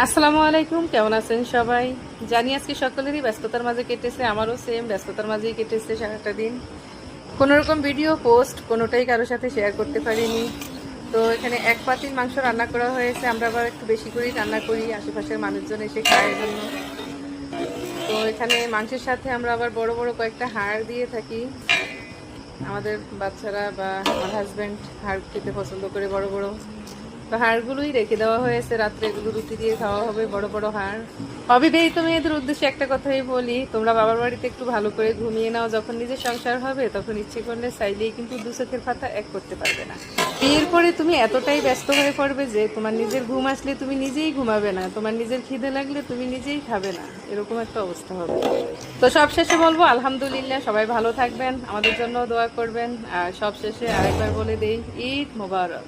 আসসালামু আলাইকুম, কেমন আছেন সবাই? জানি আজকে সকলেরই ব্যস্ততার মাঝে কেটেছে, আমারও সেম ব্যস্ততার মাঝেই কেটেছে সারাটা দিন। কোনোরকম ভিডিও পোস্ট কোনোটাই কারোর সাথে শেয়ার করতে পারিনি। তো এখানে এক পাতিল মাংস রান্না করা হয়েছে, আমরা আবার একটু বেশি করেই রান্না করি, আশেপাশের মানুষজন এসে খায় জন্য। তো এখানে মাংসের সাথে আমরা আবার বড় বড় কয়েকটা হাড় দিয়ে থাকি। আমাদের বাচ্চারা বা আমার হাজব্যান্ড হাড় খেতে পছন্দ করে বড় বড়, তো হাড়গুলোই রেখে দেওয়া হয়েছে, রাত্রে এগুলো রুটি দিয়ে খাওয়া হবে, বড় বড় হাড়। অবিবাহিত মেয়েদের উদ্দেশ্যে একটা কথাই বলি, তোমরা বাবার বাড়িতে একটু ভালো করে ঘুমিয়ে নাও, যখন নিজের সংসার হবে তখন ইচ্ছে করলে চাইলেই কিন্তু দু চোখের পাতা এক করতে পারবে না। বিয়ের পরে তুমি এতটাই ব্যস্ত হয়ে পড়বে যে তোমার নিজের ঘুম আসলে তুমি নিজেই ঘুমাবে না, তোমার নিজের খিদে লাগলে তুমি নিজেই খাবে না, এরকম একটা অবস্থা হবে। তো সব শেষে বলবো আলহামদুলিল্লাহ, সবাই ভালো থাকবেন, আমাদের জন্য দোয়া করবেন। আর সব শেষে আরেকবার বলে দেই, ঈদ মোবারক।